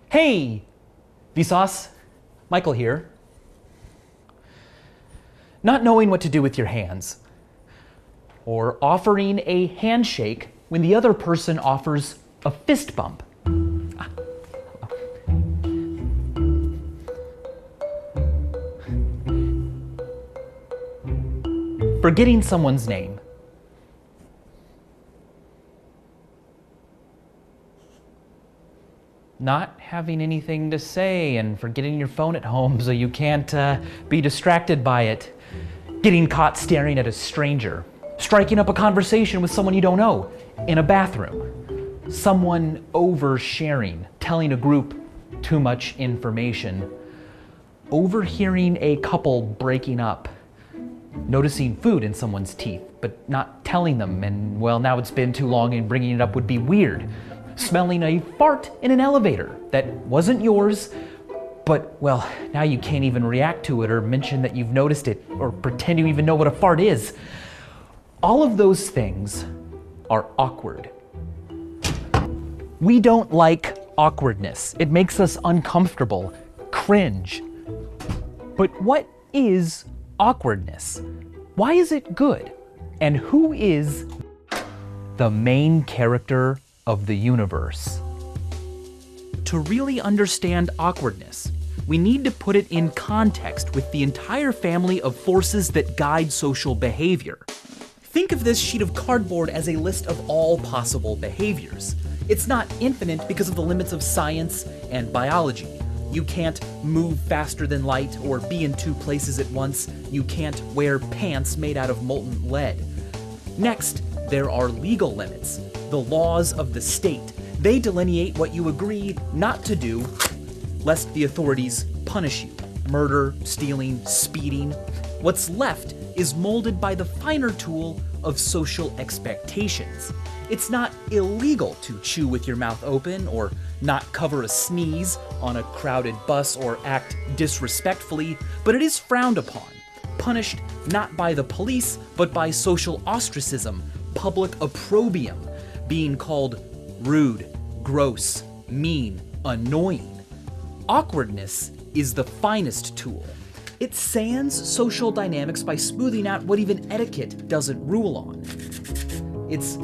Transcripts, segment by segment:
Hey, Vsauce, Michael here. Not knowing what to do with your hands, or offering a handshake when the other person offers a fist bump. Forgetting someone's name. Not having anything to say and forgetting your phone at home so you can't be distracted by it. Getting caught staring at a stranger. Striking up a conversation with someone you don't know in a bathroom. Someone oversharing, telling a group too much information. Overhearing a couple breaking up. Noticing food in someone's teeth, but not telling them, and well, now it's been too long and bringing it up would be weird. Smelling a fart in an elevator that wasn't yours, but well, now you can't even react to it or mention that you've noticed it or pretend you even know what a fart is. All of those things are awkward. We don't like awkwardness. It makes us uncomfortable, cringe. But what is awkwardness? Why is it good? And who is the main character of the universe? To really understand awkwardness, we need to put it in context with the entire family of forces that guide social behavior. Think of this sheet of cardboard as a list of all possible behaviors. It's not infinite because of the limits of science and biology. You can't move faster than light or be in two places at once. You can't wear pants made out of molten lead. Next, there are legal limits, the laws of the state. They delineate what you agree not to do, lest the authorities punish you. Murder, stealing, speeding. What's left is molded by the finer tool of social expectations. It's not illegal to chew with your mouth open or not cover a sneeze on a crowded bus or act disrespectfully, but it is frowned upon, punished not by the police, but by social ostracism, public opprobrium, being called rude, gross, mean, annoying. Awkwardness is the finest tool. It sands social dynamics by smoothing out what even etiquette doesn't rule on. It's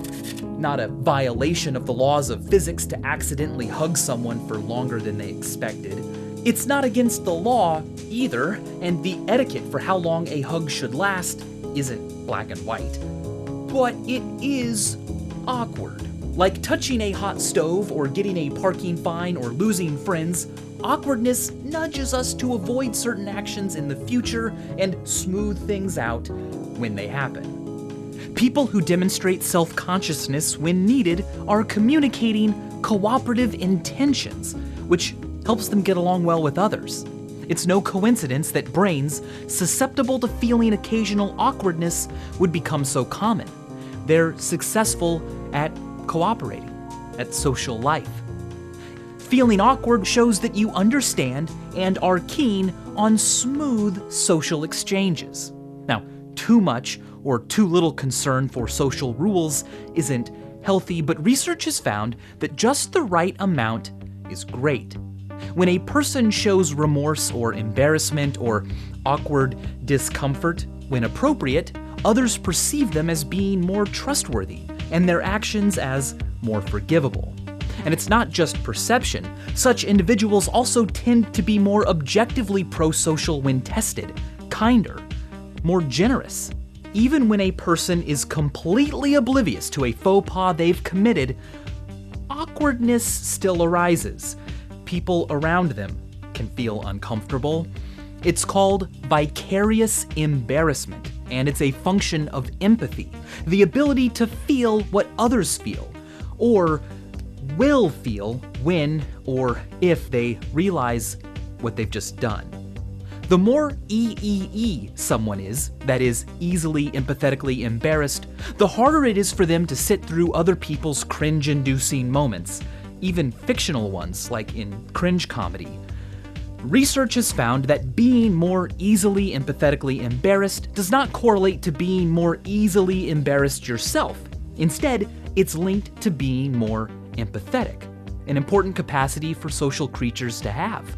not a violation of the laws of physics to accidentally hug someone for longer than they expected. It's not against the law either, and the etiquette for how long a hug should last isn't black and white. But it is awkward. Like touching a hot stove or getting a parking fine or losing friends, awkwardness nudges us to avoid certain actions in the future and smooth things out when they happen. People who demonstrate self-consciousness when needed are communicating cooperative intentions, which helps them get along well with others. It's no coincidence that brains susceptible to feeling occasional awkwardness would become so common. They're successful at cooperating, at social life. Feeling awkward shows that you understand and are keen on smooth social exchanges. Now, too much or too little concern for social rules isn't healthy, but research has found that just the right amount is great. When a person shows remorse or embarrassment or awkward discomfort when appropriate, others perceive them as being more trustworthy and their actions as more forgivable. And it's not just perception. Such individuals also tend to be more objectively pro-social when tested, kinder, more generous. Even when a person is completely oblivious to a faux pas they've committed, awkwardness still arises. People around them can feel uncomfortable. It's called vicarious embarrassment, and it's a function of empathy, the ability to feel what others feel, or will feel when or if they realize what they've just done. The more EEE someone is, that is, easily empathetically embarrassed, the harder it is for them to sit through other people's cringe-inducing moments, even fictional ones like in cringe comedy. Research has found that being more easily empathetically embarrassed does not correlate to being more easily embarrassed yourself. Instead, it's linked to being more empathetic. an important capacity for social creatures to have.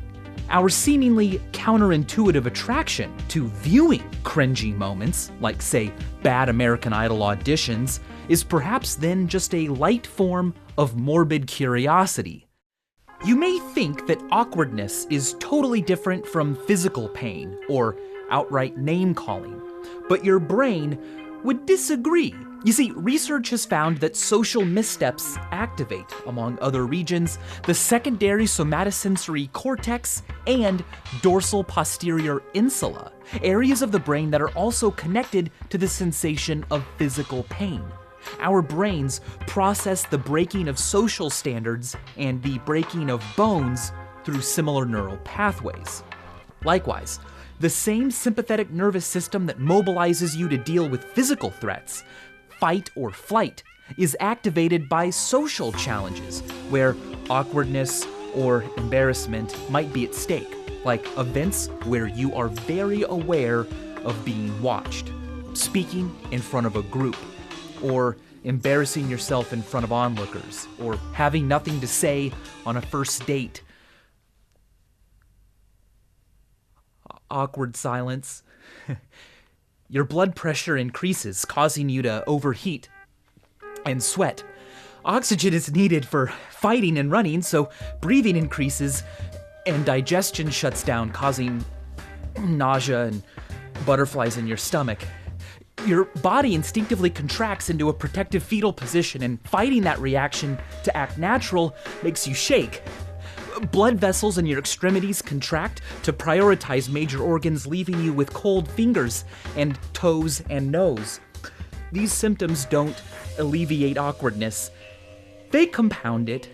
Our seemingly counterintuitive attraction to viewing cringy moments, like say bad American Idol auditions, is perhaps then just a light form of morbid curiosity. You may think that awkwardness is totally different from physical pain or outright name-calling, but your brain would disagree. You see, research has found that social missteps activate, among other regions, the secondary somatosensory cortex and dorsal posterior insula, areas of the brain that are also connected to the sensation of physical pain. Our brains process the breaking of social standards and the breaking of bones through similar neural pathways. Likewise, the same sympathetic nervous system that mobilizes you to deal with physical threats, fight or flight, is activated by social challenges, where awkwardness or embarrassment might be at stake, like events where you are very aware of being watched, speaking in front of a group, or embarrassing yourself in front of onlookers, or having nothing to say on a first date. Awkward silence. Your blood pressure increases, causing you to overheat and sweat. Oxygen is needed for fighting and running, so breathing increases and digestion shuts down, causing nausea and butterflies in your stomach. Your body instinctively contracts into a protective fetal position, and fighting that reaction to act natural makes you shake. Blood vessels in your extremities contract to prioritize major organs, leaving you with cold fingers and toes and nose. These symptoms don't alleviate awkwardness. They compound it,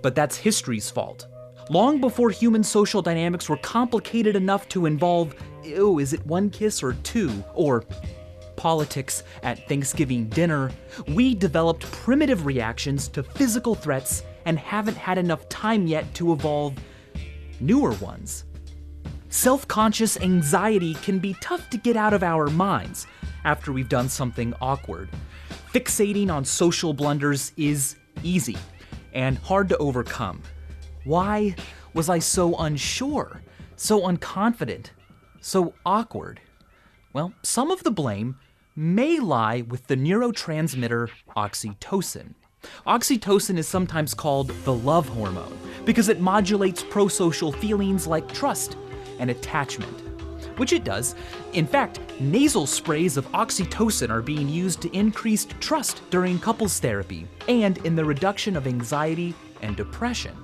but that's history's fault. Long before human social dynamics were complicated enough to involve, is it one kiss or two, or politics at Thanksgiving dinner, we developed primitive reactions to physical threats and haven't had enough time yet to evolve newer ones. Self-conscious anxiety can be tough to get out of our minds after we've done something awkward. Fixating on social blunders is easy and hard to overcome. Why was I so unsure, so unconfident, so awkward? Well, some of the blame may lie with the neurotransmitter oxytocin. Oxytocin is sometimes called the love hormone because it modulates prosocial feelings like trust and attachment, which it does. In fact, nasal sprays of oxytocin are being used to increase trust during couples therapy and in the reduction of anxiety and depression.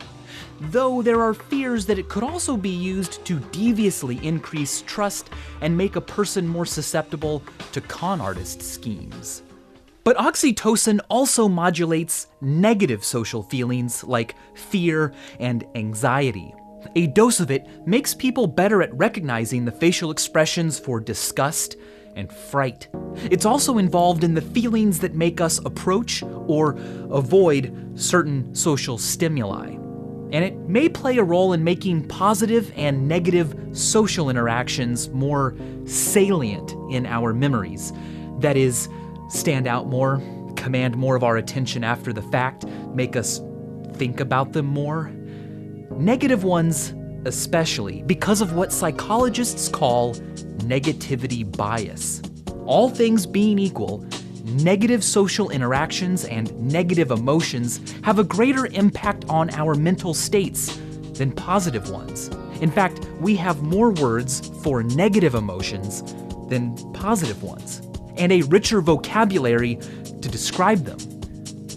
Though there are fears that it could also be used to deviously increase trust and make a person more susceptible to con artist schemes. But oxytocin also modulates negative social feelings like fear and anxiety. A dose of it makes people better at recognizing the facial expressions for disgust and fright. It's also involved in the feelings that make us approach or avoid certain social stimuli. And it may play a role in making positive and negative social interactions more salient in our memories. That is, stand out more, command more of our attention after the fact, make us think about them more. Negative ones especially, because of what psychologists call negativity bias. All things being equal, negative social interactions and negative emotions have a greater impact on our mental states than positive ones. In fact, we have more words for negative emotions than positive ones, and a richer vocabulary to describe them.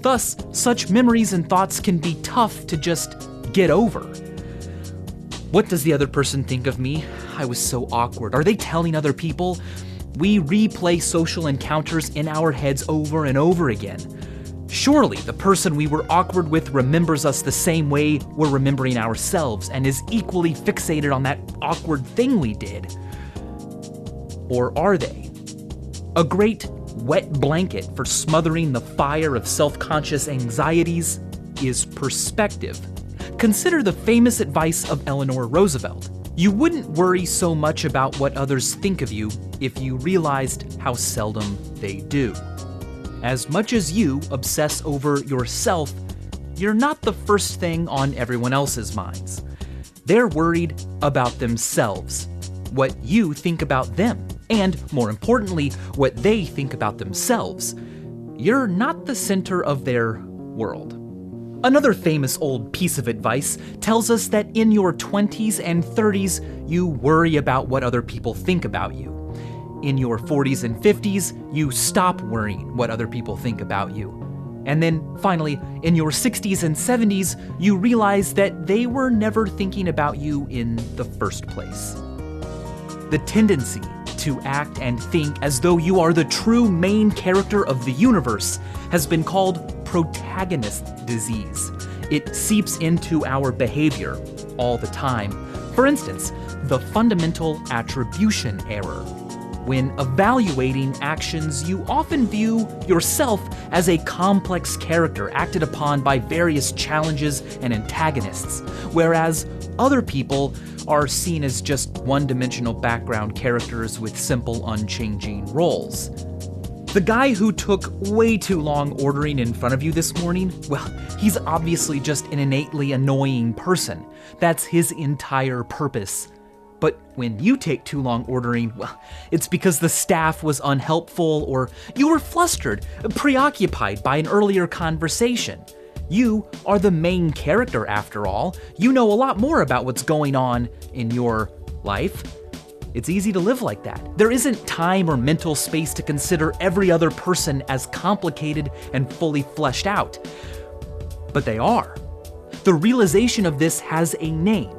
Thus, such memories and thoughts can be tough to just get over. What does the other person think of me? I was so awkward. Are they telling other people? We replay social encounters in our heads over and over again. Surely the person we were awkward with remembers us the same way we're remembering ourselves and is equally fixated on that awkward thing we did. Or are they? A great wet blanket for smothering the fire of self-conscious anxieties is perspective. Consider the famous advice of Eleanor Roosevelt. You wouldn't worry so much about what others think of you if you realized how seldom they do. As much as you obsess over yourself, you're not the first thing on everyone else's minds. They're worried about themselves, what you think about them, and more importantly, what they think about themselves. You're not the center of their world. Another famous old piece of advice tells us that in your 20s and 30s, you worry about what other people think about you. In your 40s and 50s, you stop worrying what other people think about you. And then finally, in your 60s and 70s, you realize that they were never thinking about you in the first place. The tendency to act and think as though you are the true main character of the universe has been called protagonist disease. It seeps into our behavior all the time. For instance, the fundamental attribution error. When evaluating actions, you often view yourself as a complex character acted upon by various challenges and antagonists, whereas other people are seen as just one-dimensional background characters with simple, unchanging roles. The guy who took way too long ordering in front of you this morning, well, he's obviously just an innately annoying person. That's his entire purpose. But when you take too long ordering, well, it's because the staff was unhelpful or you were flustered, preoccupied by an earlier conversation. You are the main character after all. You know a lot more about what's going on in your life. It's easy to live like that. There isn't time or mental space to consider every other person as complicated and fully fleshed out. But they are. The realization of this has a name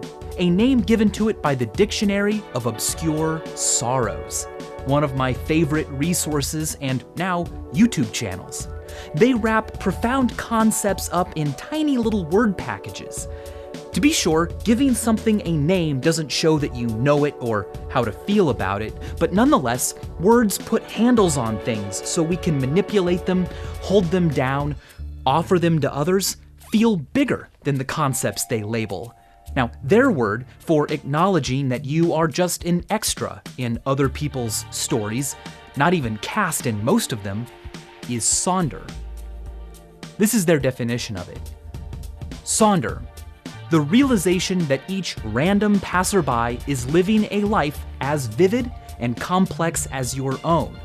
given to it by the Dictionary of Obscure Sorrows, one of my favorite resources and now YouTube channels. They wrap profound concepts up in tiny little word packages. To be sure, giving something a name doesn't show that you know it or how to feel about it, but nonetheless, words put handles on things so we can manipulate them, hold them down, offer them to others, feel bigger than the concepts they label. Now, their word for acknowledging that you are just an extra in other people's stories, not even cast in most of them, is sonder. This is their definition of it. Sonder, the realization that each random passerby is living a life as vivid and complex as your own,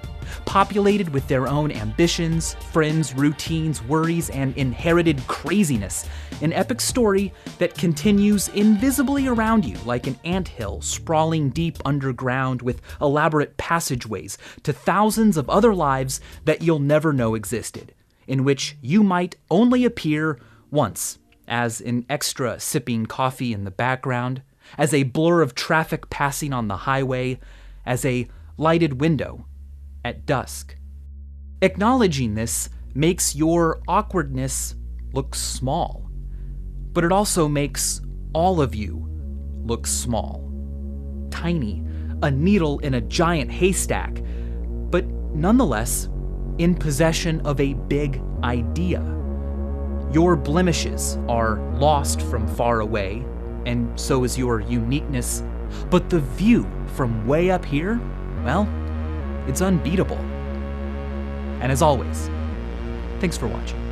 populated with their own ambitions, friends, routines, worries, and inherited craziness. An epic story that continues invisibly around you like an anthill sprawling deep underground with elaborate passageways to thousands of other lives that you'll never know existed, in which you might only appear once, as an extra sipping coffee in the background, as a blur of traffic passing on the highway, as a lighted window at dusk. Acknowledging this makes your awkwardness look small, but it also makes all of you look small. Tiny, a needle in a giant haystack, but nonetheless in possession of a big idea. Your blemishes are lost from far away, and so is your uniqueness, but the view from way up here, well, it's unbeatable. And as always, thanks for watching.